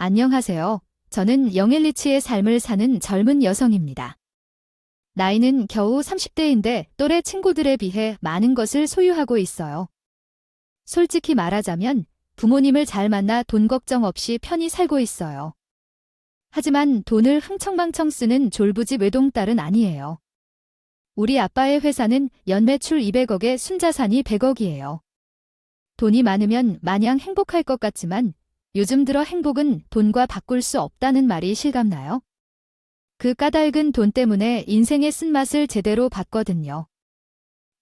안녕하세요. 저는 영앤리치의 삶을 사는 젊은 여성입니다. 나이는 겨우 30대인데 또래 친구들에 비해 많은 것을 소유하고 있어요. 솔직히 말하자면 부모님을 잘 만나 돈 걱정 없이 편히 살고 있어요. 하지만 돈을 흥청망청 쓰는 졸부집 외동딸은 아니에요. 우리 아빠의 회사는 연매출 200억에 순자산이 100억이에요. 돈이 많으면 마냥 행복할 것 같지만 요즘 들어 행복은 돈과 바꿀 수 없다는 말이 실감나요? 그 까닭은 돈 때문에 인생의 쓴맛을 제대로 봤거든요.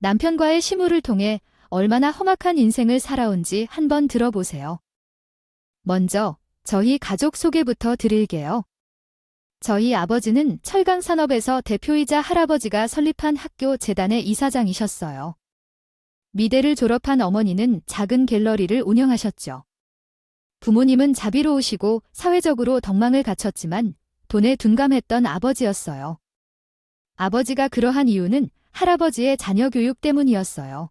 남편과의 시무를 통해 얼마나 험악한 인생을 살아온지 한번 들어보세요. 먼저 저희 가족 소개부터 드릴게요. 저희 아버지는 철강산업에서 대표이자 할아버지가 설립한 학교 재단의 이사장이셨어요. 미대를 졸업한 어머니는 작은 갤러리를 운영하셨죠. 부모님은 자비로우시고 사회적으로 덕망을 갖췄지만 돈에 둔감했던 아버지였어요. 아버지가 그러한 이유는 할아버지의 자녀 교육 때문이었어요.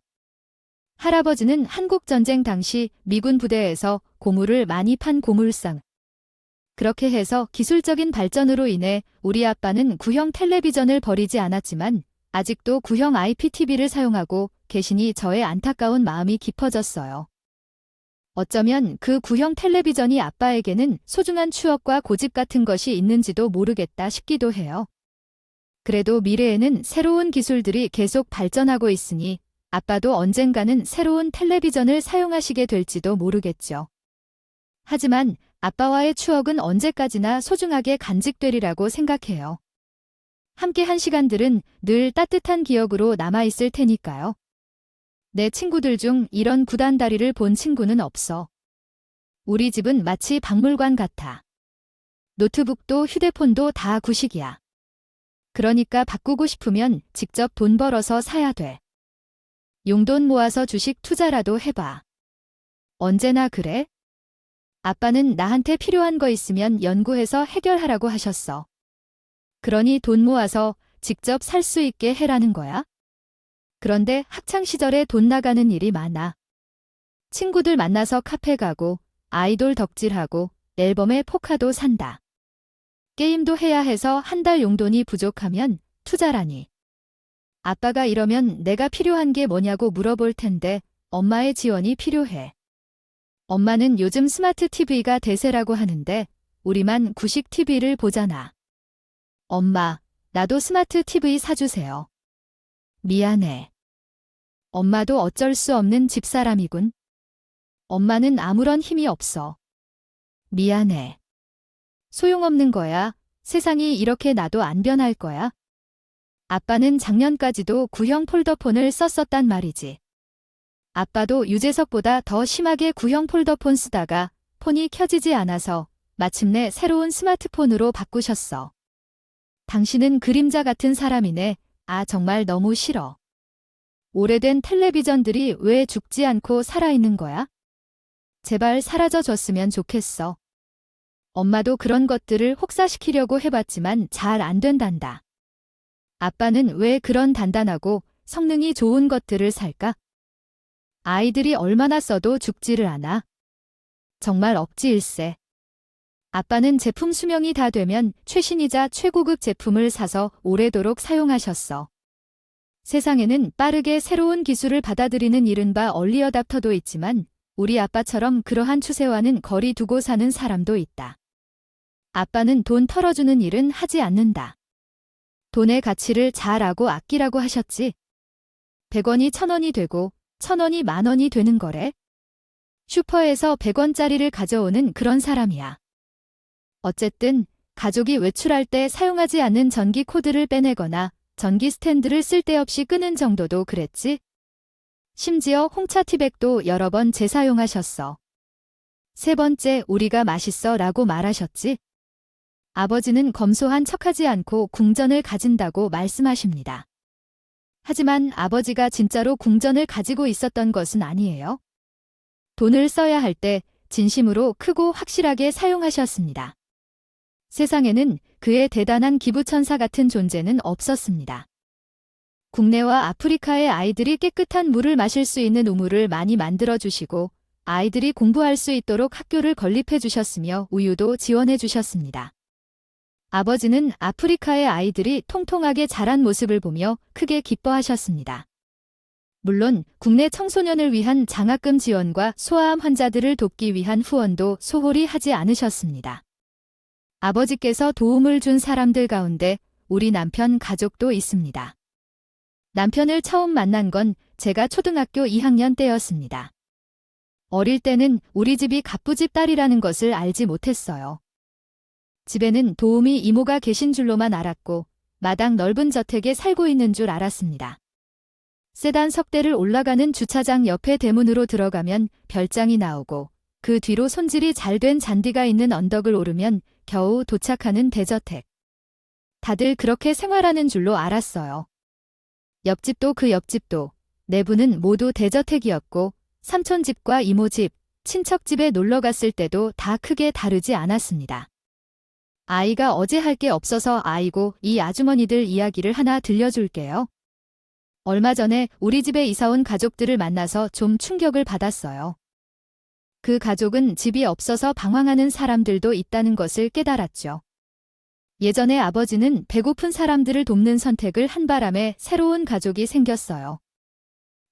할아버지는 한국전쟁 당시 미군 부대에서 고무를 많이 판 고물상. 그렇게 해서 기술적인 발전으로 인해 우리 아빠는 구형 텔레비전을 버리지 않았지만 아직도 구형 IPTV를 사용하고 계시니 저의 안타까운 마음이 깊어졌어요. 어쩌면 그 구형 텔레비전이 아빠에게는 소중한 추억과 고집 같은 것이 있는지도 모르겠다 싶기도 해요. 그래도 미래에는 새로운 기술들이 계속 발전하고 있으니 아빠도 언젠가는 새로운 텔레비전을 사용하시게 될지도 모르겠죠. 하지만 아빠와의 추억은 언제까지나 소중하게 간직되리라고 생각해요. 함께한 시간들은 늘 따뜻한 기억으로 남아있을 테니까요. 내 친구들 중 이런 구단다리를 본 친구는 없어. 우리 집은 마치 박물관 같아. 노트북도 휴대폰도 다 구식이야. 그러니까 바꾸고 싶으면 직접 돈 벌어서 사야 돼. 용돈 모아서 주식 투자라도 해봐. 언제나 그래? 아빠는 나한테 필요한 거 있으면 연구해서 해결하라고 하셨어. 그러니 돈 모아서 직접 살 수 있게 해라는 거야? 그런데 학창시절에 돈 나가는 일이 많아. 친구들 만나서 카페 가고 아이돌 덕질하고 앨범에 포카도 산다. 게임도 해야 해서 한 달 용돈이 부족하면 투자라니. 아빠가 이러면 내가 필요한 게 뭐냐고 물어볼 텐데 엄마의 지원이 필요해. 엄마는 요즘 스마트 TV가 대세라고 하는데 우리만 구식 TV를 보잖아. 엄마, 나도 스마트 TV 사주세요. 미안해. 엄마도 어쩔 수 없는 집사람이군. 엄마는 아무런 힘이 없어. 미안해. 소용없는 거야. 세상이 이렇게 나도 안 변할 거야. 아빠는 작년까지도 구형 폴더폰을 썼었단 말이지. 아빠도 유재석보다 더 심하게 구형 폴더폰 쓰다가 폰이 켜지지 않아서 마침내 새로운 스마트폰으로 바꾸셨어. 당신은 그림자 같은 사람이네. 아, 정말 너무 싫어. 오래된 텔레비전들이 왜 죽지 않고 살아있는 거야? 제발 사라져 줬으면 좋겠어. 엄마도 그런 것들을 혹사시키려고 해봤지만 잘 안 된단다. 아빠는 왜 그런 단단하고 성능이 좋은 것들을 살까? 아이들이 얼마나 써도 죽지를 않아. 정말 억지일세. 아빠는 제품 수명이 다 되면 최신이자 최고급 제품을 사서 오래도록 사용하셨어. 세상에는 빠르게 새로운 기술을 받아들이는 이른바 얼리어답터도 있지만 우리 아빠처럼 그러한 추세와는 거리 두고 사는 사람도 있다. 아빠는 돈 털어주는 일은 하지 않는다. 돈의 가치를 잘 알고 아끼라고 하셨지. 100원이 1000원이 되고 1000원이 만원이 되는 거래. 슈퍼에서 100원짜리를 가져오는 그런 사람이야. 어쨌든 가족이 외출할 때 사용하지 않는 전기 코드를 빼내거나 전기 스탠드를 쓸데없이 끄는 정도도 그랬지. 심지어 홍차 티백도 여러 번 재사용하셨어. 세 번째, 우리가 맛있어 라고 말하셨지. 아버지는 검소한 척하지 않고 궁전을 가진다고 말씀하십니다. 하지만 아버지가 진짜로 궁전을 가지고 있었던 것은 아니에요. 돈을 써야 할 때 진심으로 크고 확실하게 사용하셨습니다. 세상에는 그의 대단한 기부천사 같은 존재는 없었습니다. 국내와 아프리카의 아이들이 깨끗한 물을 마실 수 있는 우물을 많이 만들어주시고 아이들이 공부할 수 있도록 학교를 건립해 주셨으며 우유도 지원해 주셨습니다. 아버지는 아프리카의 아이들이 통통하게 자란 모습을 보며 크게 기뻐하셨습니다. 물론 국내 청소년을 위한 장학금 지원과 소아암 환자들을 돕기 위한 후원도 소홀히 하지 않으셨습니다. 아버지께서 도움을 준 사람들 가운데 우리 남편 가족도 있습니다. 남편을 처음 만난 건 제가 초등학교 2학년 때였습니다. 어릴 때는 우리 집이 갑부집 딸이라는 것을 알지 못했어요. 집에는 도우미 이모가 계신 줄로만 알았고 마당 넓은 저택에 살고 있는 줄 알았습니다. 세단 석대를 올라가는 주차장 옆에 대문으로 들어가면 별장이 나오고 그 뒤로 손질이 잘 된 잔디가 있는 언덕을 오르면 겨우 도착하는 대저택. 다들 그렇게 생활하는 줄로 알았어요. 옆집도 그 옆집도 내부는 모두 대저택이었고 삼촌 집과 이모 집, 친척 집에 놀러 갔을 때도 다 크게 다르지 않았습니다. 아이가 어제 할 게 없어서 아이고 이 아주머니들 이야기를 하나 들려줄게요. 얼마 전에 우리 집에 이사온 가족들을 만나서 좀 충격을 받았어요. 그 가족은 집이 없어서 방황하는 사람들도 있다는 것을 깨달았죠. 예전에 아버지는 배고픈 사람들을 돕는 선택을 한 바람에 새로운 가족이 생겼어요.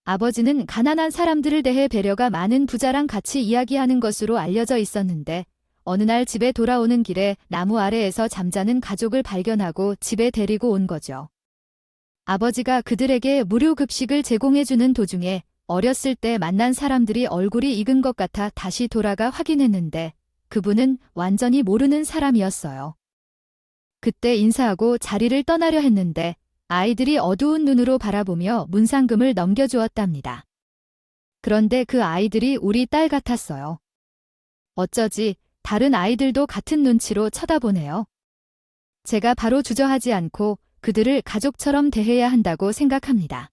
아버지는 가난한 사람들을 대해 배려가 많은 부자랑 같이 이야기하는 것으로 알려져 있었는데 어느 날 집에 돌아오는 길에 나무 아래에서 잠자는 가족을 발견하고 집에 데리고 온 거죠. 아버지가 그들에게 무료 급식을 제공해주는 도중에 어렸을 때 만난 사람들이 얼굴이 익은 것 같아 다시 돌아가 확인했는데 그분은 완전히 모르는 사람이었어요. 그때 인사하고 자리를 떠나려 했는데 아이들이 어두운 눈으로 바라보며 문상금을 넘겨주었답니다. 그런데 그 아이들이 우리 딸 같았어요. 어쩌지 다른 아이들도 같은 눈치로 쳐다보네요. 제가 바로 주저하지 않고 그들을 가족처럼 대해야 한다고 생각합니다.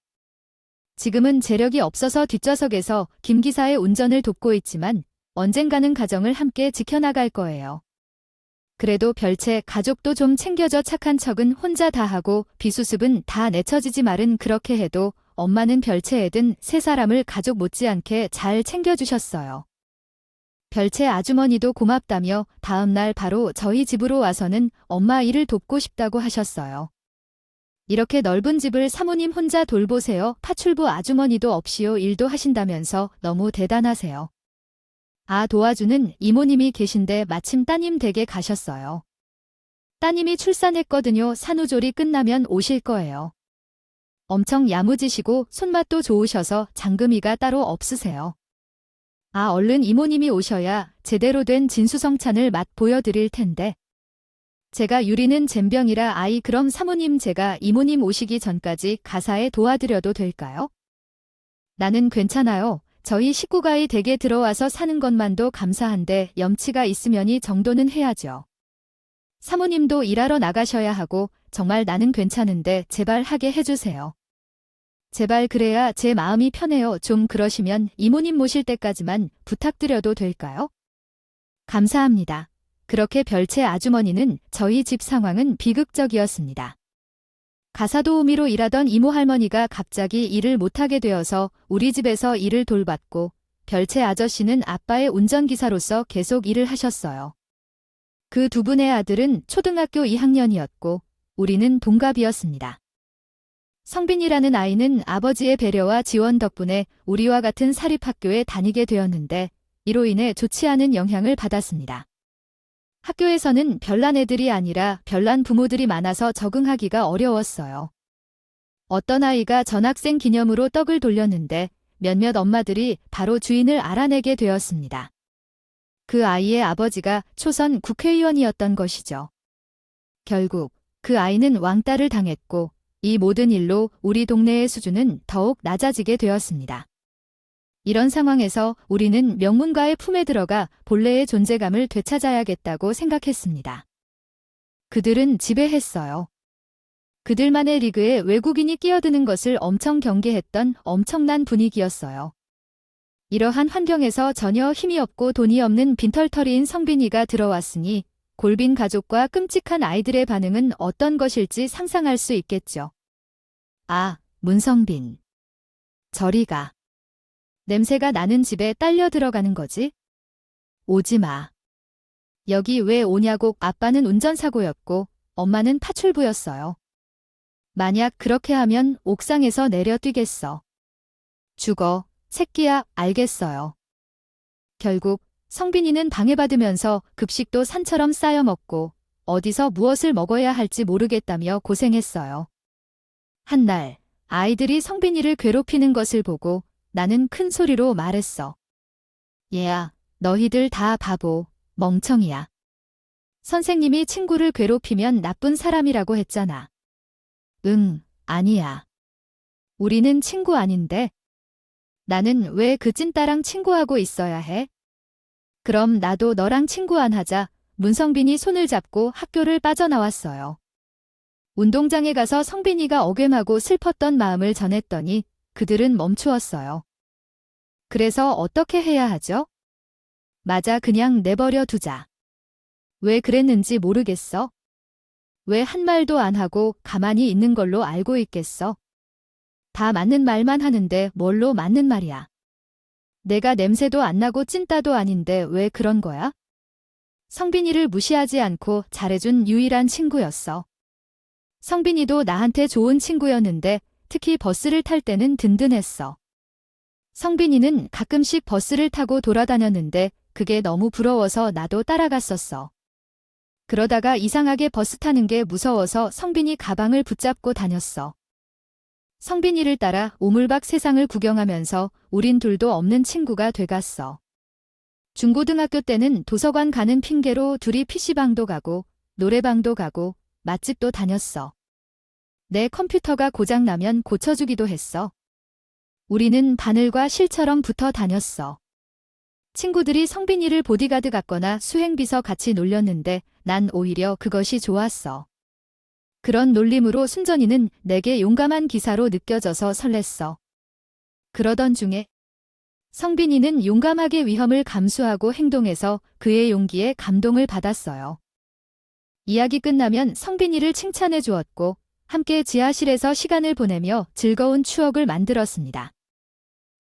지금은 재력이 없어서 뒷좌석에서 김 기사의 운전을 돕고 있지만 언젠가는 가정을 함께 지켜나갈 거예요. 그래도 별채 가족도 좀 챙겨줘. 착한 척은 혼자 다 하고 비수습은 다 내처지지 말은 그렇게 해도 엄마는 별채 애든 세 사람을 가족 못지않게 잘 챙겨주셨어요. 별채 아주머니도 고맙다며 다음날 바로 저희 집으로 와서는 엄마 일을 돕고 싶다고 하셨어요. 이렇게 넓은 집을 사모님 혼자 돌보세요. 파출부 아주머니도 없이요 일도 하신다면서 너무 대단하세요. 아 도와주는 이모님이 계신데 마침 따님 댁에 가셨어요. 따님이 출산했거든요. 산후조리 끝나면 오실 거예요. 엄청 야무지시고 손맛도 좋으셔서 장금이가 따로 없으세요. 아 얼른 이모님이 오셔야 제대로 된 진수성찬을 맛 보여드릴 텐데. 제가 유리는 젬병이라 아이 그럼 사모님 제가 이모님 오시기 전까지 가사에 도와드려도 될까요? 나는 괜찮아요. 저희 식구가이 댁에 들어와서 사는 것만도 감사한데 염치가 있으면이 정도는 해야죠. 사모님도 일하러 나가셔야 하고 정말 나는 괜찮은데 제발 하게 해주세요. 제발 그래야 제 마음이 편해요. 좀 그러시면 이모님 모실 때까지만 부탁드려도 될까요? 감사합니다. 그렇게 별채 아주머니는 저희 집 상황은 비극적이었습니다. 가사도우미로 일하던 이모 할머니가 갑자기 일을 못하게 되어서 우리 집에서 일을 돌봤고 별채 아저씨는 아빠의 운전기사로서 계속 일을 하셨어요. 그 두 분의 아들은 초등학교 2학년이었고 우리는 동갑이었습니다. 성빈이라는 아이는 아버지의 배려와 지원 덕분에 우리와 같은 사립학교에 다니게 되었는데 이로 인해 좋지 않은 영향을 받았습니다. 학교에서는 별난 애들이 아니라 별난 부모들이 많아서 적응하기가 어려웠어요. 어떤 아이가 전학생 기념으로 떡을 돌렸는데 몇몇 엄마들이 바로 주인을 알아내게 되었습니다. 그 아이의 아버지가 초선 국회의원이었던 것이죠. 결국 그 아이는 왕따를 당했고 이 모든 일로 우리 동네의 수준은 더욱 낮아지게 되었습니다. 이런 상황에서 우리는 명문가의 품에 들어가 본래의 존재감을 되찾아야겠다고 생각했습니다. 그들은 지배했어요. 그들만의 리그에 외국인이 끼어드는 것을 엄청 경계했던 엄청난 분위기였어요. 이러한 환경에서 전혀 힘이 없고 돈이 없는 빈털터리인 성빈이가 들어왔으니 골빈 가족과 끔찍한 아이들의 반응은 어떤 것일지 상상할 수 있겠죠. 아, 문성빈. 저리 가. 냄새가 나는 집에 딸려 들어가는 거지. 오지 마. 여기 왜 오냐고. 아빠는 운전사고였고 엄마는 파출부였어요. 만약 그렇게 하면 옥상에서 내려 뛰겠어. 죽어, 새끼야. 알겠어요. 결국 성빈이는 방해받으면서 급식도 산처럼 쌓여 먹고 어디서 무엇을 먹어야 할지 모르겠다며 고생했어요. 한날 아이들이 성빈이를 괴롭히는 것을 보고 나는 큰 소리로 말했어. 얘야, 너희들 다 바보, 멍청이야. 선생님이 친구를 괴롭히면 나쁜 사람이라고 했잖아. 응, 아니야. 우리는 친구 아닌데. 나는 왜 그 찐따랑 친구하고 있어야 해? 그럼 나도 너랑 친구 안 하자. 문성빈이 손을 잡고 학교를 빠져나왔어요. 운동장에 가서 성빈이가 억울하고 슬펐던 마음을 전했더니 그들은 멈추었어요. 그래서 어떻게 해야 하죠? 맞아, 그냥 내버려 두자. 왜 그랬는지 모르겠어? 왜 한 말도 안 하고 가만히 있는 걸로 알고 있겠어? 다 맞는 말만 하는데 뭘로 맞는 말이야? 내가 냄새도 안 나고 찐따도 아닌데 왜 그런 거야? 성빈이를 무시하지 않고 잘해준 유일한 친구였어. 성빈이도 나한테 좋은 친구였는데 특히 버스를 탈 때는 든든했어. 성빈이는 가끔씩 버스를 타고 돌아다녔는데 그게 너무 부러워서 나도 따라갔었어. 그러다가 이상하게 버스 타는 게 무서워서 성빈이 가방을 붙잡고 다녔어. 성빈이를 따라 오물박 세상을 구경하면서 우린 둘도 없는 친구가 돼갔어. 중고등학교 때는 도서관 가는 핑계로 둘이 PC방도 가고 노래방도 가고 맛집도 다녔어. 내 컴퓨터가 고장나면 고쳐주기도 했어. 우리는 바늘과 실처럼 붙어 다녔어. 친구들이 성빈이를 보디가드 같거나 수행비서 같이 놀렸는데 난 오히려 그것이 좋았어. 그런 놀림으로 순전이는 내게 용감한 기사로 느껴져서 설렜어. 그러던 중에 성빈이는 용감하게 위험을 감수하고 행동해서 그의 용기에 감동을 받았어요. 이야기 끝나면 성빈이를 칭찬해 주었고 함께 지하실에서 시간을 보내며 즐거운 추억을 만들었습니다.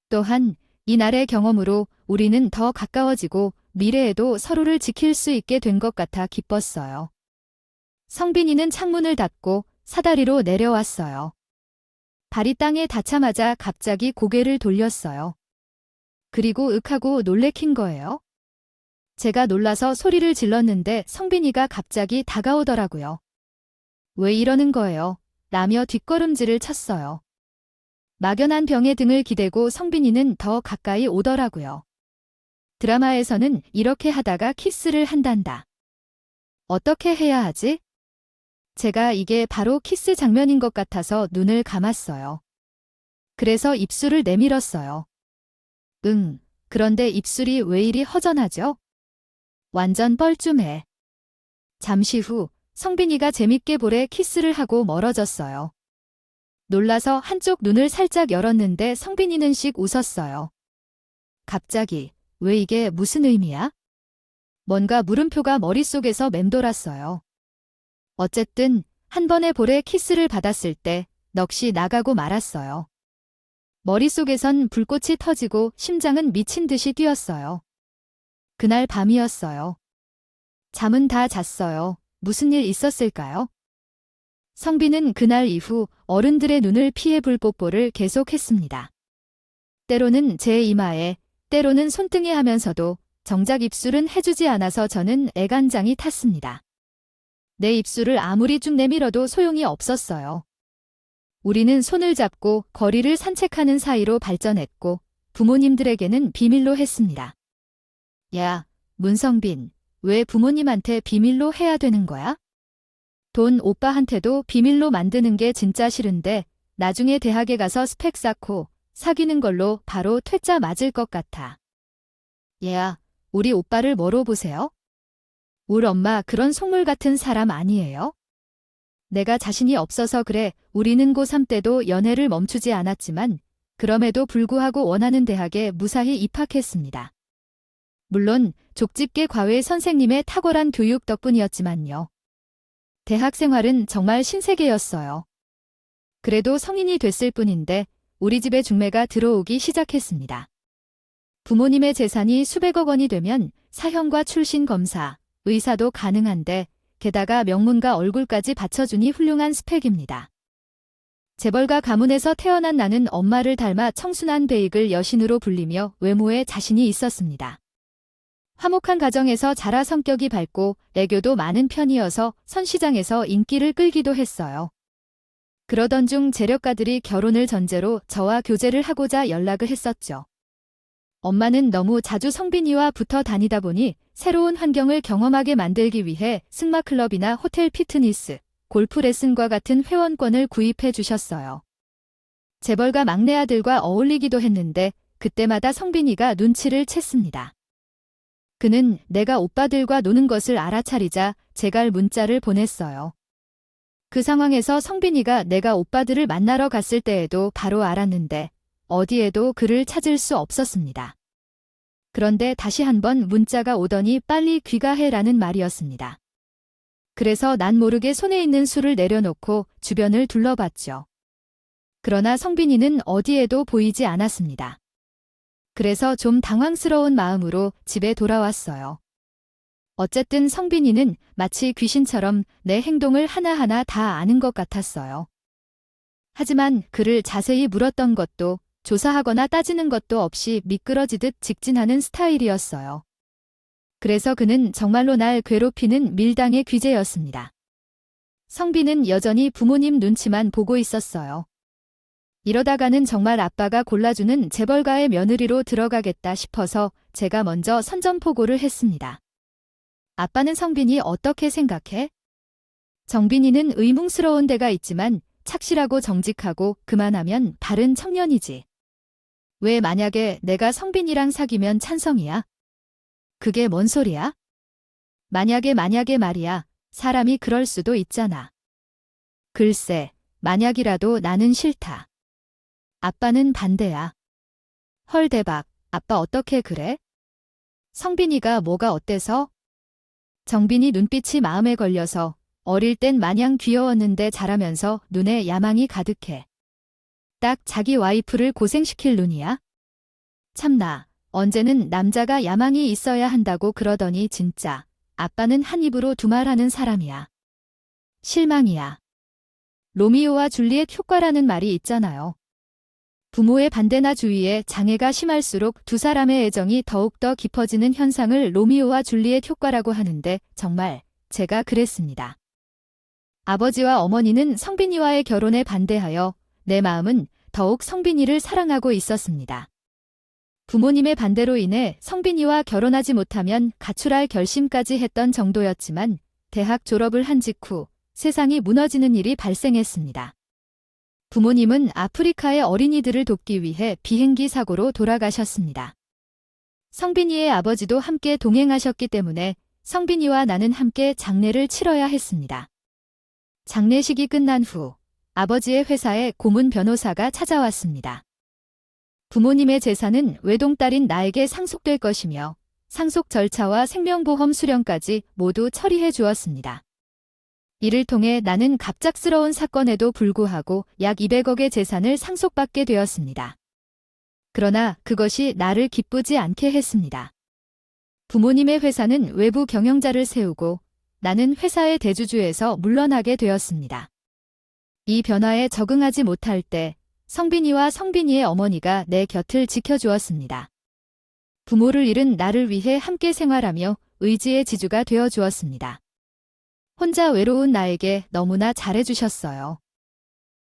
또한 이날의 경험으로 우리는 더 가까워지고 미래에도 서로를 지킬 수 있게 된 것 같아 기뻤어요. 성빈이는 창문을 닫고 사다리로 내려왔어요. 발이 땅에 닿자마자 갑자기 고개를 돌렸어요. 그리고 윽하고 놀래킨 거예요. 제가 놀라서 소리를 질렀는데 성빈이가 갑자기 다가오더라고요. 왜 이러는 거예요? 라며 뒷걸음질을 쳤어요. 막연한 병에 등을 기대고 성빈이는 더 가까이 오더라고요. 드라마에서는 이렇게 하다가 키스를 한단다. 어떻게 해야 하지? 제가 이게 바로 키스 장면인 것 같아서 눈을 감았어요. 그래서 입술을 내밀었어요. 그런데 입술이 왜 이리 허전하죠? 완전 뻘쭘해. 잠시 후 성빈이가 재밌게 볼에 키스를 하고 멀어졌어요. 놀라서 한쪽 눈을 살짝 열었는데 성빈이는 씩 웃었어요. 갑자기 왜 이게 무슨 의미야? 뭔가 물음표가 머릿속에서 맴돌았어요. 어쨌든 한 번의 볼에 키스를 받았을 때 넋이 나가고 말았어요. 머릿속에선 불꽃이 터지고 심장은 미친 듯이 뛰었어요. 그날 밤이었어요. 잠은 다 잤어요. 무슨 일 있었을까요? 성빈은 그날 이후 어른들의 눈을 피해 불뽀뽀를 계속했습니다. 때로는 제 이마에, 때로는 손등에 하면서도 정작 입술은 해주지 않아서 저는 애간장이 탔습니다. 내 입술을 아무리 쭉 내밀어도 소용이 없었어요. 우리는 손을 잡고 거리를 산책하는 사이로 발전했고 부모님들에게는 비밀로 했습니다. 야, 문성빈, 왜 부모님한테 비밀로 해야 되는 거야? 돈 오빠한테도 비밀로 만드는 게 진짜 싫은데 나중에 대학에 가서 스펙 쌓고 사귀는 걸로 바로 퇴짜 맞을 것 같아. 얘야, 우리 오빠를 뭐로 보세요? 울 엄마 그런 속물 같은 사람 아니에요? 내가 자신이 없어서 그래. 우리는 고3 때도 연애를 멈추지 않았지만 그럼에도 불구하고 원하는 대학에 무사히 입학했습니다. 물론 족집게 과외 선생님의 탁월한 교육 덕분이었지만요. 대학 생활은 정말 신세계였어요. 그래도 성인이 됐을 뿐인데 우리 집에 중매가 들어오기 시작했습니다. 부모님의 재산이 수백억 원이 되면 사형과 출신 검사, 의사도 가능한데 게다가 명문가 얼굴까지 받쳐주니 훌륭한 스펙입니다. 재벌가 가문에서 태어난 나는 엄마를 닮아 청순한 베이글 여신으로 불리며 외모에 자신이 있었습니다. 화목한 가정에서 자라 성격이 밝고 애교도 많은 편이어서 선시장에서 인기를 끌기도 했어요. 그러던 중 재력가들이 결혼을 전제로 저와 교제를 하고자 연락을 했었죠. 엄마는 너무 자주 성빈이와 붙어 다니다 보니 새로운 환경을 경험하게 만들기 위해 승마클럽이나 호텔 피트니스, 골프 레슨과 같은 회원권을 구입해 주셨어요. 재벌가 막내 아들과 어울리기도 했는데 그때마다 성빈이가 눈치를 챘습니다. 그는 내가 오빠들과 노는 것을 알아차리자 제갈 문자를 보냈어요. 그 상황에서 성빈이가 내가 오빠들을 만나러 갔을 때에도 바로 알았는데 어디에도 그를 찾을 수 없었습니다. 그런데 다시 한번 문자가 오더니 빨리 귀가해라는 말이었습니다. 그래서 난 모르게 손에 있는 술을 내려놓고 주변을 둘러봤죠. 그러나 성빈이는 어디에도 보이지 않았습니다. 그래서 좀 당황스러운 마음으로 집에 돌아왔어요. 어쨌든 성빈이는 마치 귀신처럼 내 행동을 하나하나 다 아는 것 같았어요. 하지만 그를 자세히 물었던 것도 조사하거나 따지는 것도 없이 미끄러지듯 직진하는 스타일이었어요. 그래서 그는 정말로 날 괴롭히는 밀당의 귀재였습니다. 성빈은 여전히 부모님 눈치만 보고 있었어요. 이러다가는 정말 아빠가 골라주는 재벌가의 며느리로 들어가겠다 싶어서 제가 먼저 선전포고를 했습니다. 아빠는 성빈이 어떻게 생각해? 정빈이는 의문스러운 데가 있지만 착실하고 정직하고 그만하면 바른 청년이지. 왜 만약에 내가 성빈이랑 사귀면 찬성이야? 그게 뭔 소리야? 만약에 말이야. 사람이 그럴 수도 있잖아. 글쎄, 만약이라도 나는 싫다. 아빠는 반대야. 헐 대박, 아빠 어떻게 그래? 성빈이가 뭐가 어때서? 정빈이 눈빛이 마음에 걸려서 어릴 땐 마냥 귀여웠는데 자라면서 눈에 야망이 가득해. 딱 자기 와이프를 고생시킬 눈이야? 참나, 언제는 남자가 야망이 있어야 한다고 그러더니 진짜 아빠는 한 입으로 두말하는 사람이야. 실망이야. 로미오와 줄리엣 효과라는 말이 있잖아요. 부모의 반대나 주위에 장애가 심할수록 두 사람의 애정이 더욱더 깊어지는 현상을 로미오와 줄리엣 효과라고 하는데 정말 제가 그랬습니다. 아버지와 어머니는 성빈이와의 결혼에 반대하여 내 마음은 더욱 성빈이를 사랑하고 있었습니다. 부모님의 반대로 인해 성빈이와 결혼하지 못하면 가출할 결심까지 했던 정도였지만 대학 졸업을 한 직후 세상이 무너지는 일이 발생했습니다. 부모님은 아프리카의 어린이들을 돕기 위해 비행기 사고로 돌아가셨습니다. 성빈이의 아버지도 함께 동행하셨기 때문에 성빈이와 나는 함께 장례를 치러야 했습니다. 장례식이 끝난 후 아버지의 회사에 고문 변호사가 찾아왔습니다. 부모님의 재산은 외동딸인 나에게 상속될 것이며 상속 절차와 생명보험 수령까지 모두 처리해 주었습니다. 이를 통해 나는 갑작스러운 사건에도 불구하고 약 200억의 재산을 상속받게 되었습니다. 그러나 그것이 나를 기쁘지 않게 했습니다. 부모님의 회사는 외부 경영자를 세우고 나는 회사의 대주주에서 물러나게 되었습니다. 이 변화에 적응하지 못할 때 성빈이와 성빈이의 어머니가 내 곁을 지켜주었습니다. 부모를 잃은 나를 위해 함께 생활하며 의지의 지주가 되어 주었습니다. 혼자 외로운 나에게 너무나 잘해주셨어요.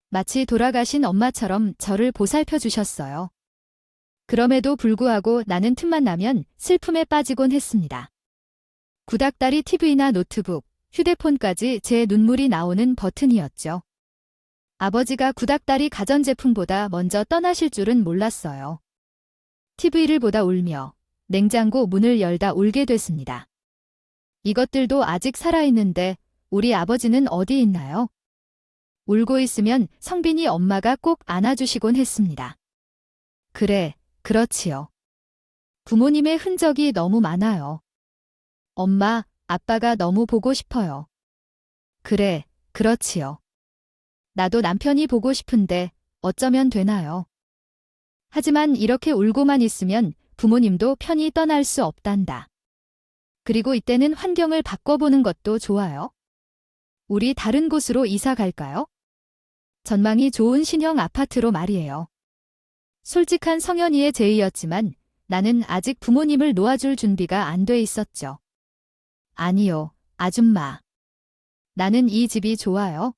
마치 돌아가신 엄마처럼 저를 보살펴 주셨어요. 그럼에도 불구하고 나는 틈만 나면 슬픔에 빠지곤 했습니다. 구닥다리 TV나 노트북, 휴대폰까지 제 눈물이 나오는 버튼이었죠. 아버지가 구닥다리 가전제품보다 먼저 떠나실 줄은 몰랐어요. TV를 보다 울며 냉장고 문을 열다 울게 됐습니다. 이것들도 아직 살아있는데 우리 아버지는 어디 있나요? 울고 있으면 성빈이 엄마가 꼭 안아주시곤 했습니다. 그래, 그렇지요. 부모님의 흔적이 너무 많아요. 엄마, 아빠가 너무 보고 싶어요. 그래, 그렇지요. 나도 남편이 보고 싶은데 어쩌면 되나요? 하지만 이렇게 울고만 있으면 부모님도 편히 떠날 수 없단다. 그리고 이때는 환경을 바꿔보는 것도 좋아요. 우리 다른 곳으로 이사 갈까요? 전망이 좋은 신형 아파트로 말이에요. 솔직한 성현이의 제의였지만 나는 아직 부모님을 놓아줄 준비가 안 돼 있었죠. 아니요, 아줌마. 나는 이 집이 좋아요.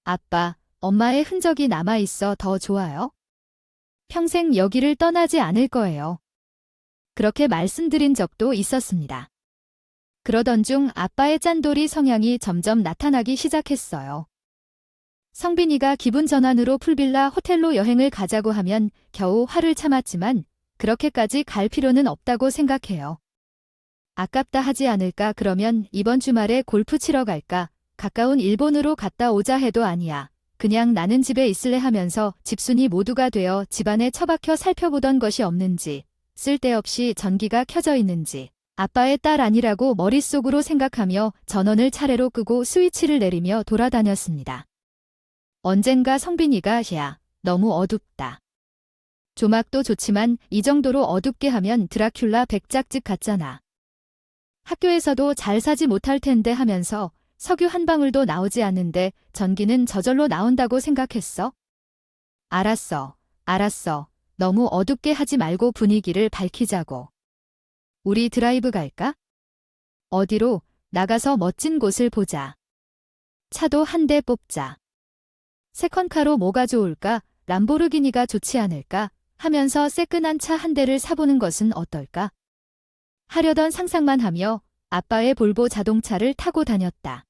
아빠, 엄마의 흔적이 남아있어 더 좋아요. 평생 여기를 떠나지 않을 거예요. 그렇게 말씀드린 적도 있었습니다. 그러던 중 아빠의 짠돌이 성향이 점점 나타나기 시작했어요. 성빈이가 기분 전환으로 풀빌라 호텔로 여행을 가자고 하면 겨우 화를 참았지만 그렇게까지 갈 필요는 없다고 생각해요. 아깝다 하지 않을까 그러면 이번 주말에 골프 치러 갈까? 가까운 일본으로 갔다 오자 해도 아니야. 그냥 나는 집에 있을래 하면서 집순이 모두가 되어 집안에 처박혀 살펴보던 것이 없는지, 쓸데없이 전기가 켜져 있는지, 아빠의 딸 아니라고 머릿속으로 생각하며 전원을 차례로 끄고 스위치를 내리며 돌아다녔습니다. 언젠가 성빈이가 야, 너무 어둡다. 조막도 좋지만 이 정도로 어둡게 하면 드라큘라 백작집 같잖아. 학교에서도 잘 사지 못할 텐데 하면서 석유 한 방울도 나오지 않는데 전기는 저절로 나온다고 생각했어? 알았어. 너무 어둡게 하지 말고 분위기를 밝히자고. 우리 드라이브 갈까? 어디로? 나가서 멋진 곳을 보자. 차도 한 대 뽑자. 세컨카로 뭐가 좋을까? 람보르기니가 좋지 않을까? 하면서 새끈한 차 한 대를 사보는 것은 어떨까? 하려던 상상만 하며 아빠의 볼보 자동차를 타고 다녔다.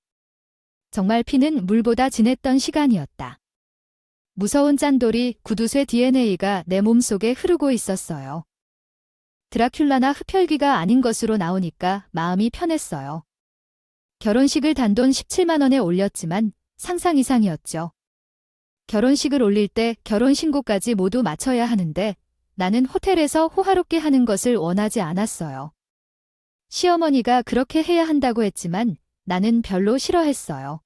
정말 피는 물보다 진했던 시간이었다. 무서운 짠돌이 구두쇠 DNA가 내 몸속에 흐르고 있었어요. 드라큘라나 흡혈귀가 아닌 것으로 나오니까 마음이 편했어요. 결혼식을 단돈 17만 원에 올렸지만 상상 이상이었죠. 결혼식을 올릴 때 결혼신고까지 모두 마쳐야 하는데 나는 호텔에서 호화롭게 하는 것을 원하지 않았어요. 시어머니가 그렇게 해야 한다고 했지만 나는 별로 싫어했어요.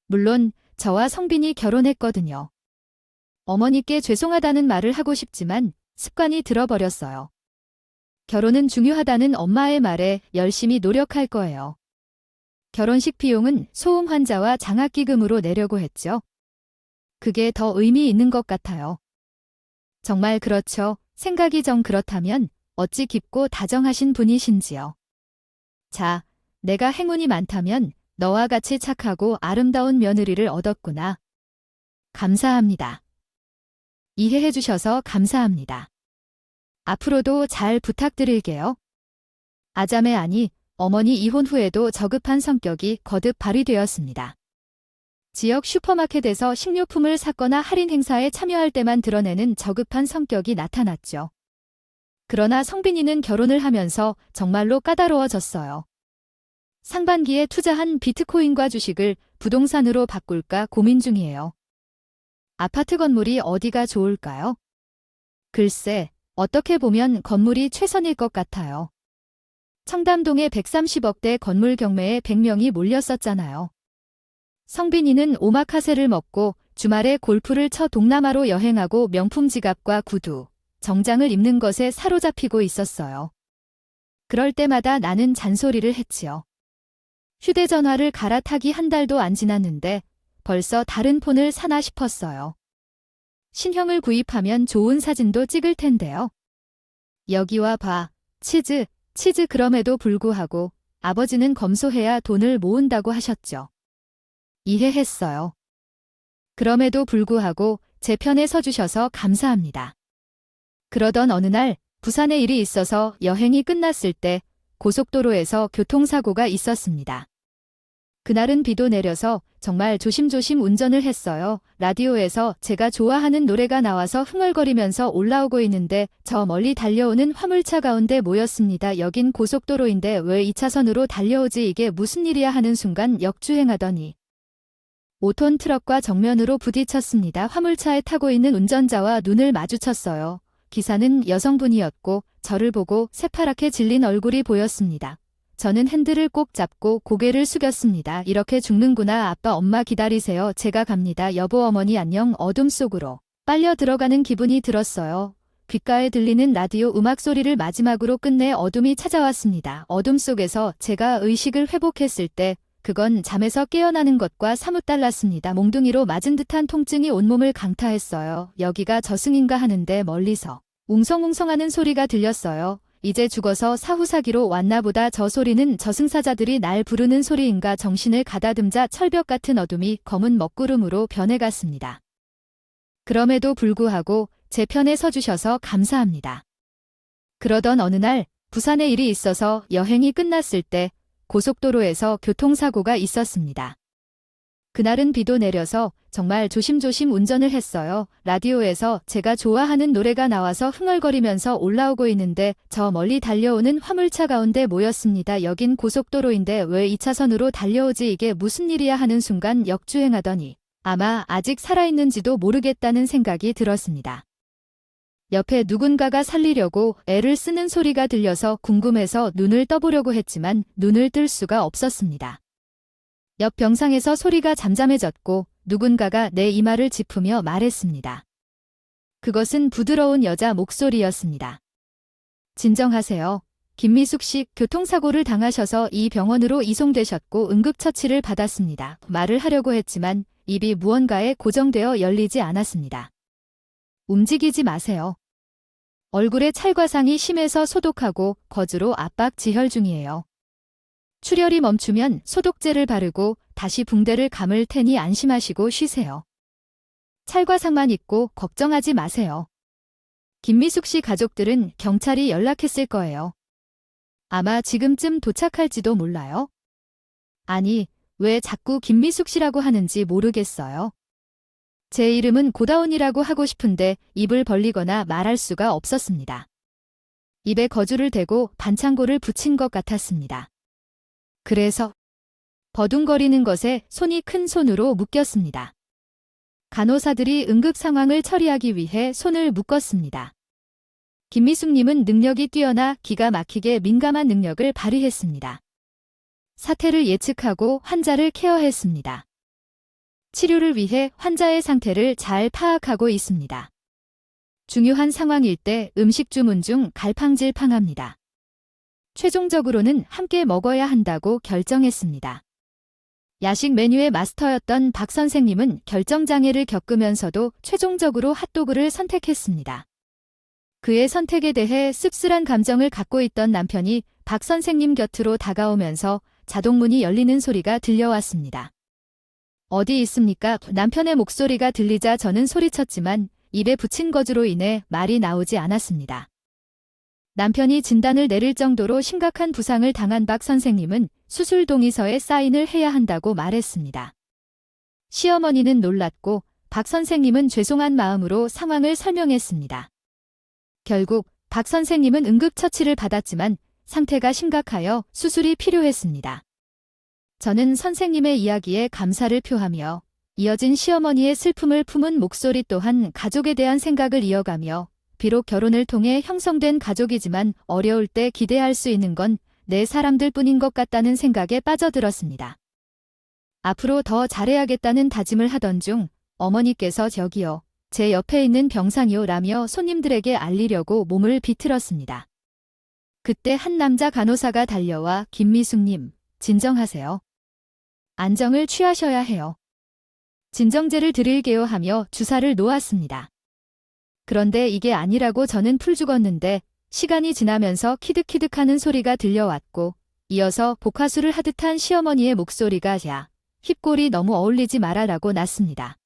물론 저와 성빈이 결혼했거든요. 어머니께 죄송하다는 말을 하고 싶지만 습관이 들어버렸어요. 결혼은 중요하다는 엄마의 말에 열심히 노력할 거예요. 결혼식 비용은 소음 환자와 장학기금으로 내려고 했죠. 그게 더 의미 있는 것 같아요. 정말 그렇죠. 생각이 정 그렇다면 어찌 깊고 다정하신 분이신지요. 자, 내가 행운이 많다면 너와 같이 착하고 아름다운 며느리를 얻었구나. 감사합니다. 이해해 주셔서 감사합니다. 앞으로도 잘 부탁드릴게요. 아자매 아니, 어머니 이혼 후에도 저급한 성격이 거듭 발휘되었습니다. 지역 슈퍼마켓에서 식료품을 샀거나 할인 행사에 참여할 때만 드러내는 저급한 성격이 나타났죠. 그러나 성빈이는 결혼을 하면서 정말로 까다로워졌어요. 상반기에 투자한 비트코인과 주식을 부동산으로 바꿀까 고민 중이에요. 아파트 건물이 어디가 좋을까요? 글쎄, 어떻게 보면 건물이 최선일 것 같아요. 청담동에 130억대 건물 경매에 100명이 몰렸었잖아요. 성빈이는 오마카세를 먹고 주말에 골프를 쳐 동남아로 여행하고 명품 지갑과 구두, 정장을 입는 것에 사로잡히고 있었어요. 그럴 때마다 나는 잔소리를 했지요. 휴대전화를 갈아타기 한 달도 안 지났는데 벌써 다른 폰을 사나 싶었어요. 신형을 구입하면 좋은 사진도 찍을 텐데요. 여기와 봐. 치즈 그럼에도 불구하고 아버지는 검소해야 돈을 모은다고 하셨죠. 이해했어요. 그럼에도 불구하고 제 편에 서주셔서 감사합니다. 그러던 어느 날 부산에 일이 있어서 여행이 끝났을 때 고속도로에서 교통사고가 있었습니다. 그날은 비도 내려서 정말 조심조심 운전을 했어요. 라디오에서 제가 좋아하는 노래가 나와서 흥얼거리면서 올라오고 있는데 저 멀리 달려오는 화물차 가운데 모였습니다. 여긴 고속도로인데 왜 2차선으로 달려오지 이게 무슨 일이야 하는 순간 역주행하더니 5톤 트럭과 정면으로 부딪혔습니다. 화물차에 타고 있는 운전자와 눈을 마주쳤어요. 기사는 여성분이었고 저를 보고 새파랗게 질린 얼굴이 보였습니다. 저는 핸들을 꼭 잡고 고개를 숙였습니다. 이렇게 죽는구나. 아빠 엄마 기다리세요. 제가 갑니다. 여보 어머니 안녕. 어둠 속으로 빨려 들어가는 기분이 들었어요. 귓가에 들리는 라디오 음악 소리를 마지막으로 끝내 어둠이 찾아왔습니다. 어둠 속에서 제가 의식을 회복했을 때 그건 잠에서 깨어나는 것과 사뭇 달랐습니다. 몽둥이로 맞은 듯한 통증이 온몸을 강타했어요. 여기가 저승인가 하는데 멀리서 웅성웅성하는 소리가 들렸어요. 이제 죽어서 사후사기로 왔나 보다. 저 소리는 저승사자들이 날 부르는 소리인가. 정신을 가다듬자 철벽 같은 어둠이 검은 먹구름으로 변해갔습니다. 그럼에도 불구하고 제 편에 서주셔서 감사합니다. 그러던 어느 날 부산에 일이 있어서 여행이 끝났을 때 고속도로에서 교통사고가 있었습니다. 그날은 비도 내려서 정말 조심조심 운전을 했어요. 라디오에서 제가 좋아하는 노래가 나와서 흥얼거리면서 올라오고 있는데 저 멀리 달려오는 화물차 가운데 모였습니다. 여긴 고속도로인데 왜 2차선으로 달려오지, 이게 무슨 일이야 하는 순간 역주행하더니 아마 아직 살아있는지도 모르겠다는 생각이 들었습니다. 옆에 누군가가 살리려고 애를 쓰는 소리가 들려서 궁금해서 눈을 떠보려고 했지만 눈을 뜰 수가 없었습니다. 옆 병상에서 소리가 잠잠해졌고 누군가가 내 이마를 짚으며 말했습니다. 그것은 부드러운 여자 목소리였습니다. 진정하세요. 김미숙 씨 교통사고를 당하셔서 이 병원으로 이송되셨고 응급처치를 받았습니다. 말을 하려고 했지만 입이 무언가에 고정되어 열리지 않았습니다. 움직이지 마세요. 얼굴에 찰과상이 심해서 소독하고 거즈로 압박 지혈 중이에요. 출혈이 멈추면 소독제를 바르고 다시 붕대를 감을 테니 안심하시고 쉬세요. 찰과상만 있고 걱정하지 마세요. 김미숙 씨 가족들은 경찰이 연락했을 거예요. 아마 지금쯤 도착할지도 몰라요. 아니, 왜 자꾸 김미숙 씨라고 하는지 모르겠어요. 제 이름은 고다운이라고 하고 싶은데 입을 벌리거나 말할 수가 없었습니다. 입에 거즈를 대고 반창고를 붙인 것 같았습니다. 그래서 버둥거리는 것에 손이 큰 손으로 묶였습니다. 간호사들이 응급 상황을 처리하기 위해 손을 묶었습니다. 김미숙님은 능력이 뛰어나 기가 막히게 민감한 능력을 발휘했습니다. 사태를 예측하고 환자를 케어했습니다. 치료를 위해 환자의 상태를 잘 파악하고 있습니다. 중요한 상황일 때 음식 주문 중 갈팡질팡합니다. 최종적으로는 함께 먹어야 한다고 결정했습니다. 야식 메뉴의 마스터였던 박 선생님은 결정장애를 겪으면서도 최종적으로 핫도그를 선택했습니다. 그의 선택에 대해 씁쓸한 감정을 갖고 있던 남편이 박 선생님 곁으로 다가오면서 자동문이 열리는 소리가 들려왔습니다. 어디 있습니까? 남편의 목소리가 들리자 저는 소리쳤지만 입에 붙인 거즈로 인해 말이 나오지 않았습니다. 남편이 진단을 내릴 정도로 심각한 부상을 당한 박 선생님은 수술 동의서에 사인을 해야 한다고 말했습니다. 시어머니는 놀랐고 박 선생님은 죄송한 마음으로 상황을 설명했습니다. 결국 박 선생님은 응급처치를 받았지만 상태가 심각하여 수술이 필요했습니다. 저는 선생님의 이야기에 감사를 표하며 이어진 시어머니의 슬픔을 품은 목소리 또한 가족에 대한 생각을 이어가며 비록 결혼을 통해 형성된 가족이지만 어려울 때 기대할 수 있는 건 내 사람들 뿐인 것 같다는 생각에 빠져들었습니다. 앞으로 더 잘해야겠다는 다짐을 하던 중 어머니께서 저기요, 제 옆에 있는 병상이요 라며 손님들에게 알리려고 몸을 비틀었습니다. 그때 한 남자 간호사가 달려와 김미숙님, 진정하세요. 안정을 취하셔야 해요. 진정제를 드릴게요 하며 주사를 놓았습니다. 그런데 이게 아니라고 저는 풀 죽었는데 시간이 지나면서 키득키득하는 소리가 들려왔고 이어서 복화술을 하듯한 시어머니의 목소리가 야, 힙골이 너무 어울리지 마라라고 났습니다.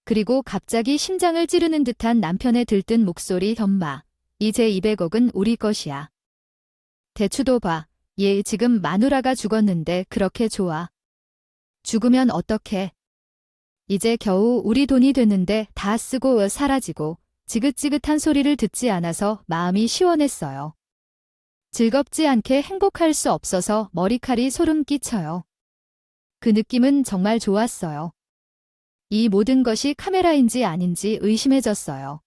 그리고 갑자기 심장을 찌르는 듯한 남편의 들뜬 목소리 엄마, 이제 200억은 우리 것이야. 대추도 봐. 얘 지금 마누라가 죽었는데 그렇게 좋아. 죽으면 어떡해. 이제 겨우 우리 돈이 됐는데 다 쓰고 사라지고 지긋지긋한 소리를 듣지 않아서 마음이 시원했어요. 즐겁지 않게 행복할 수 없어서 머리칼이 소름 끼쳐요. 그 느낌은 정말 좋았어요. 이 모든 것이 카메라인지 아닌지 의심해졌어요.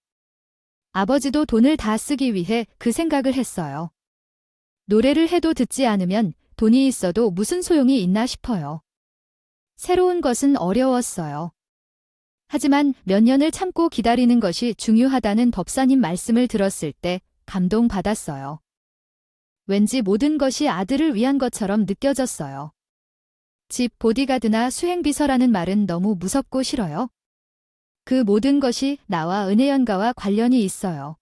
아버지도 돈을 다 쓰기 위해 그 생각을 했어요. 노래를 해도 듣지 않으면 돈이 있어도 무슨 소용이 있나 싶어요. 새로운 것은 어려웠어요. 하지만 몇 년을 참고 기다리는 것이 중요하다는 법사님 말씀을 들었을 때 감동받았어요. 왠지 모든 것이 아들을 위한 것처럼 느껴졌어요. 집 보디가드나 수행비서라는 말은 너무 무섭고 싫어요. 그 모든 것이 나와 은혜연가와 관련이 있어요.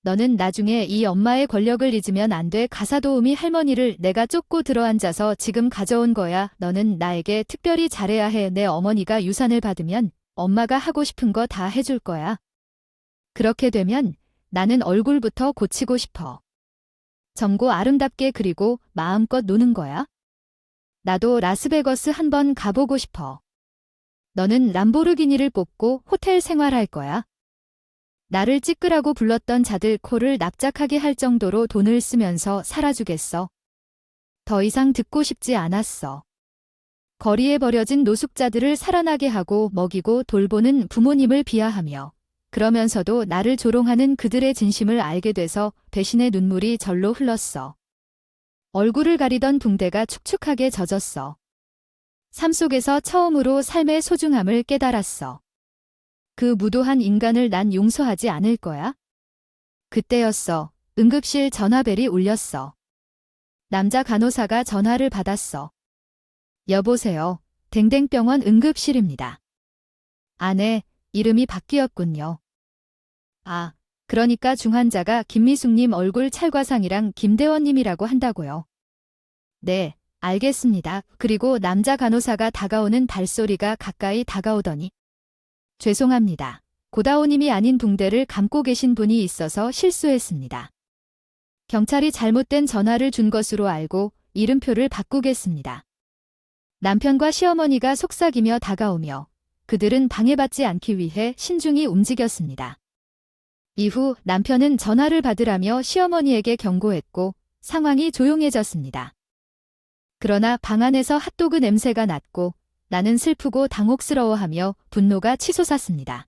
너는 나중에 이 엄마의 권력을 잊으면 안 돼. 가사도우미 할머니를 내가 쫓고 들어앉아서 지금 가져온 거야. 너는 나에게 특별히 잘해야 해. 내 어머니가 유산을 받으면 엄마가 하고 싶은 거 다 해줄 거야. 그렇게 되면 나는 얼굴부터 고치고 싶어. 젊고 아름답게 그리고 마음껏 노는 거야. 나도 라스베거스 한번 가보고 싶어. 너는 람보르기니를 뽑고 호텔 생활할 거야. 나를 찌끄라고 불렀던 자들 코를 납작하게 할 정도로 돈을 쓰면서 살아주겠어. 더 이상 듣고 싶지 않았어. 거리에 버려진 노숙자들을 살아나게 하고 먹이고 돌보는 부모님을 비하하며 그러면서도 나를 조롱하는 그들의 진심을 알게 돼서 배신의 눈물이 절로 흘렀어. 얼굴을 가리던 붕대가 축축하게 젖었어. 삶 속에서 처음으로 삶의 소중함을 깨달았어. 그 무도한 인간을 난 용서하지 않을 거야. 그때였어. 응급실 전화벨이 울렸어. 남자 간호사가 전화를 받았어. 여보세요. 댕댕병원 응급실입니다. 아네, 이름이 바뀌었군요. 아, 그러니까 중환자가 김미숙님 얼굴 찰과상이랑 김대원님이라고 한다고요. 네, 알겠습니다. 그리고 남자 간호사가 다가오는 발소리가 가까이 다가오더니 죄송합니다. 고다오님이 아닌 붕대를 감고 계신 분이 있어서 실수했습니다. 경찰이 잘못된 전화를 준 것으로 알고 이름표를 바꾸겠습니다. 남편과 시어머니가 속삭이며 다가오며 그들은 방해받지 않기 위해 신중히 움직였습니다. 이후 남편은 전화를 받으라며 시어머니에게 경고했고 상황이 조용해졌습니다. 그러나 방 안에서 핫도그 냄새가 났고 나는 슬프고 당혹스러워하며 분노가 치솟았습니다.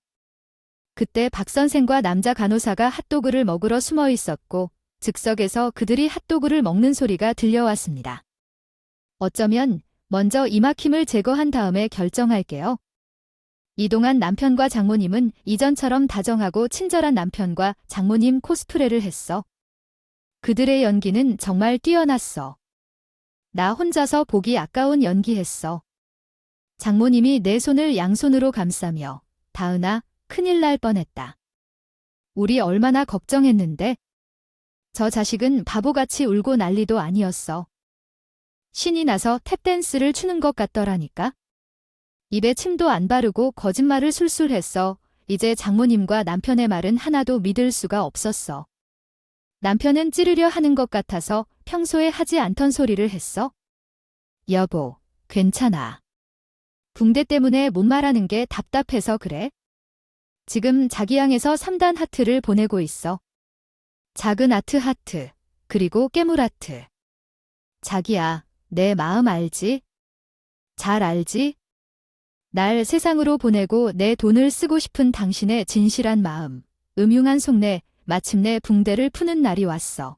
그때 박 선생과 남자 간호사가 핫도그를 먹으러 숨어 있었고 즉석에서 그들이 핫도그를 먹는 소리가 들려왔습니다. 어쩌면 먼저 이막힘을 제거한 다음에 결정할게요. 이동안 남편과 장모님은 이전처럼 다정하고 친절한 남편과 장모님 코스프레를 했어. 그들의 연기는 정말 뛰어났어. 나 혼자서 보기 아까운 연기했어. 장모님이 내 손을 양손으로 감싸며 다은아, 큰일 날 뻔했다. 우리 얼마나 걱정했는데. 저 자식은 바보같이 울고 난리도 아니었어. 신이 나서 탭댄스를 추는 것 같더라니까. 입에 침도 안 바르고 거짓말을 술술 했어. 이제 장모님과 남편의 말은 하나도 믿을 수가 없었어. 남편은 찌르려 하는 것 같아서 평소에 하지 않던 소리를 했어. 여보, 괜찮아. 붕대 때문에 못 말하는 게 답답해서 그래. 지금 자기양에서 3단 하트를 보내고 있어. 작은 하트, 그리고 깨물 하트. 자기야, 내 마음 알지? 잘 알지? 날 세상으로 보내고 내 돈을 쓰고 싶은 당신의 진실한 마음, 음흉한 속내, 마침내 붕대를 푸는 날이 왔어.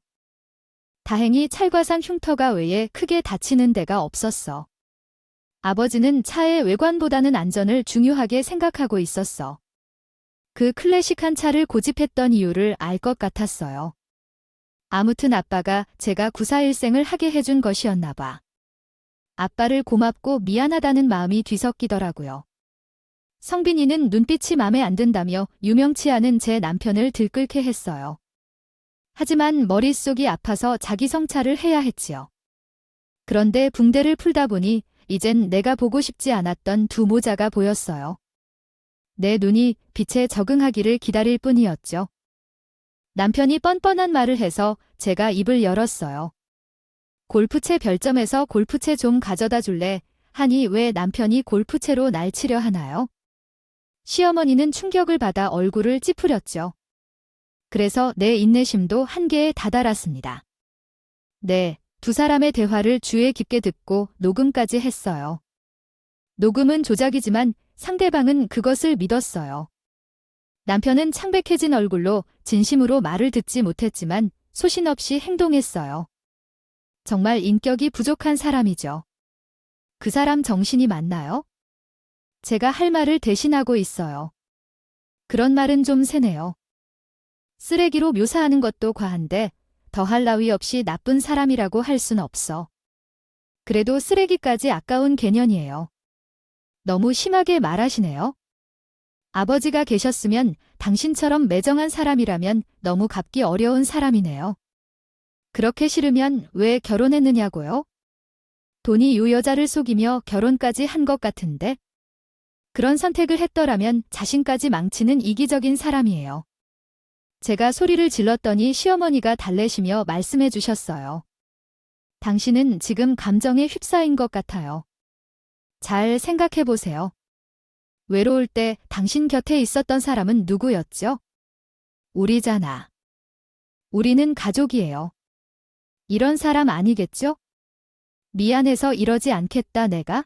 다행히 찰과상 흉터가 외에 크게 다치는 데가 없었어. 아버지는 차의 외관보다는 안전을 중요하게 생각하고 있었어. 그 클래식한 차를 고집했던 이유를 알 것 같았어요. 아무튼 아빠가 제가 구사일생을 하게 해준 것이었나 봐. 아빠를 고맙고 미안하다는 마음이 뒤섞이더라고요. 성빈이는 눈빛이 맘에 안 든다며 유명치 않은 제 남편을 들끓게 했어요. 하지만 머릿속이 아파서 자기 성찰을 해야 했지요. 그런데 붕대를 풀다 보니 이젠 내가 보고 싶지 않았던 두 모자가 보였어요. 내 눈이 빛에 적응하기를 기다릴 뿐이었죠. 남편이 뻔뻔한 말을 해서 제가 입을 열었어요. 골프채 별점에서 골프채 좀 가져다 줄래? 하니 왜 남편이 골프채로 날 치려 하나요? 시어머니는 충격을 받아 얼굴을 찌푸렸죠. 그래서 내 인내심도 한계에 다다랐습니다. 네, 두 사람의 대화를 주의 깊게 듣고 녹음까지 했어요. 녹음은 조작이지만 상대방은 그것을 믿었어요. 남편은 창백해진 얼굴로 진심으로 말을 듣지 못했지만 소신 없이 행동했어요. 정말 인격이 부족한 사람이죠. 그 사람 정신이 맞나요? 제가 할 말을 대신하고 있어요. 그런 말은 좀 세네요. 쓰레기로 묘사하는 것도 과한데 더할 나위 없이 나쁜 사람이라고 할 순 없어. 그래도 쓰레기까지 아까운 개년이에요. 너무 심하게 말하시네요. 아버지가 계셨으면 당신처럼 매정한 사람이라면 너무 갚기 어려운 사람이네요. 그렇게 싫으면 왜 결혼했느냐고요? 돈이 요 여자를 속이며 결혼까지 한 것 같은데? 그런 선택을 했더라면 자신까지 망치는 이기적인 사람이에요. 제가 소리를 질렀더니 시어머니가 달래시며 말씀해 주셨어요. 당신은 지금 감정에 휩싸인 것 같아요. 잘 생각해 보세요. 외로울 때 당신 곁에 있었던 사람은 누구였죠? 우리잖아. 우리는 가족이에요. 이런 사람 아니겠죠? 미안해서 이러지 않겠다 내가?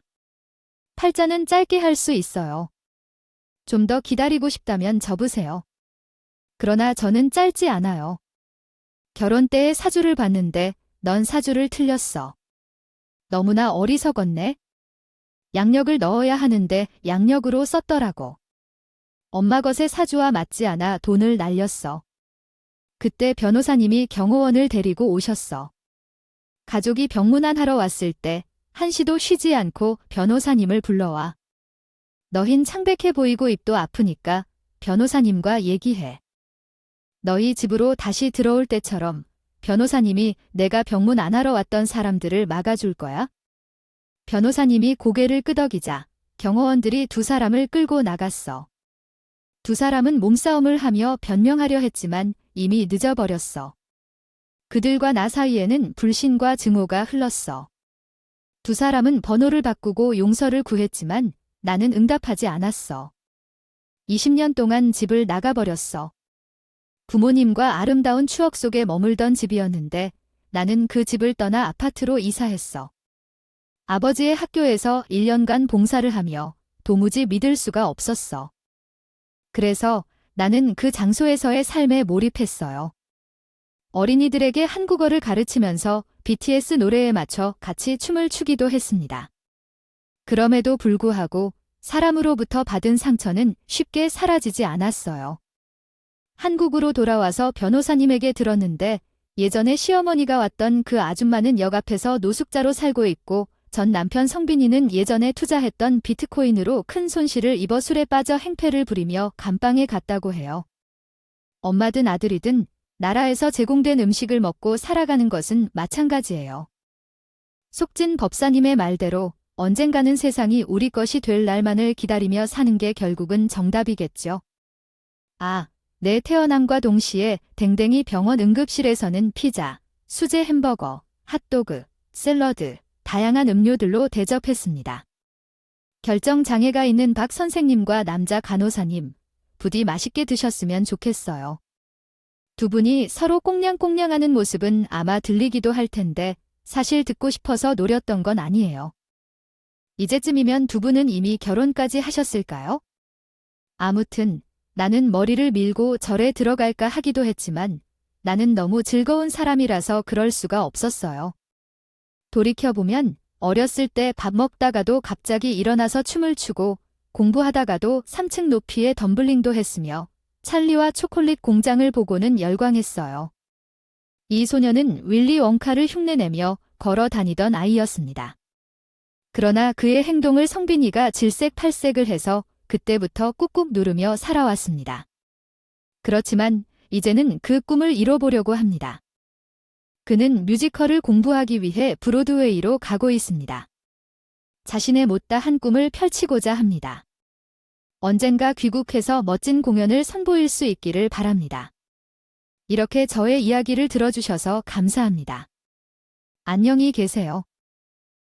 팔자는 짧게 할 수 있어요. 좀 더 기다리고 싶다면 접으세요. 그러나 저는 짧지 않아요. 결혼 때에 사주를 봤는데 넌 사주를 틀렸어. 너무나 어리석었네. 양력을 넣어야 하는데 양력으로 썼더라고. 엄마 것의 사주와 맞지 않아 돈을 날렸어. 그때 변호사님이 경호원을 데리고 오셨어. 가족이 병문안하러 왔을 때 한시도 쉬지 않고 변호사님을 불러와. 너흰 창백해 보이고 입도 아프니까 변호사님과 얘기해. 너희 집으로 다시 들어올 때처럼 변호사님이 내가 병문안하러 왔던 사람들을 막아줄 거야? 변호사님이 고개를 끄덕이자 경호원들이 두 사람을 끌고 나갔어. 두 사람은 몸싸움을 하며 변명하려 했지만 이미 늦어버렸어. 그들과 나 사이에는 불신과 증오가 흘렀어. 두 사람은 번호를 바꾸고 용서를 구했지만 나는 응답하지 않았어. 20년 동안 집을 나가버렸어. 부모님과 아름다운 추억 속에 머물던 집이었는데 나는 그 집을 떠나 아파트로 이사했어. 아버지의 학교에서 1년간 봉사를 하며 도무지 믿을 수가 없었어. 그래서 나는 그 장소에서의 삶에 몰입했어요. 어린이들에게 한국어를 가르치면서 BTS 노래에 맞춰 같이 춤을 추기도 했습니다. 그럼에도 불구하고 사람으로부터 받은 상처는 쉽게 사라지지 않았어요. 한국으로 돌아와서 변호사님에게 들었는데 예전에 시어머니가 왔던 그 아줌마는 역 앞에서 노숙자로 살고 있고 전 남편 성빈이는 예전에 투자했던 비트코인으로 큰 손실을 입어 술에 빠져 행패를 부리며 감방에 갔다고 해요. 엄마든 아들이든 나라에서 제공된 음식을 먹고 살아가는 것은 마찬가지예요. 속진 법사님의 말대로 언젠가는 세상이 우리 것이 될 날만을 기다리며 사는 게 결국은 정답이겠죠. 아, 내 태어남과 동시에 댕댕이 병원 응급실에서는 피자, 수제 햄버거, 핫도그, 샐러드, 다양한 음료들로 대접했습니다. 결정장애가 있는 박 선생님과 남자 간호사님, 부디 맛있게 드셨으면 좋겠어요. 두 분이 서로 꽁냥꽁냥하는 모습은 아마 들리기도 할 텐데 사실 듣고 싶어서 노렸던 건 아니에요. 이제쯤이면 두 분은 이미 결혼까지 하셨을까요? 아무튼 나는 머리를 밀고 절에 들어갈까 하기도 했지만 나는 너무 즐거운 사람이라서 그럴 수가 없었어요. 돌이켜보면 어렸을 때 밥 먹다가도 갑자기 일어나서 춤을 추고 공부하다가도 3층 높이의 덤블링도 했으며 찰리와 초콜릿 공장을 보고는 열광했어요. 이 소녀는 윌리 원카를 흉내내며 걸어 다니던 아이였습니다. 그러나 그의 행동을 성빈이가 질색팔색을 해서 그때부터 꾹꾹 누르며 살아왔습니다. 그렇지만 이제는 그 꿈을 이뤄보려고 합니다. 그는 뮤지컬을 공부하기 위해 브로드웨이로 가고 있습니다. 자신의 못다한 꿈을 펼치고자 합니다. 언젠가 귀국해서 멋진 공연을 선보일 수 있기를 바랍니다. 이렇게 저의 이야기를 들어주셔서 감사합니다. 안녕히 계세요.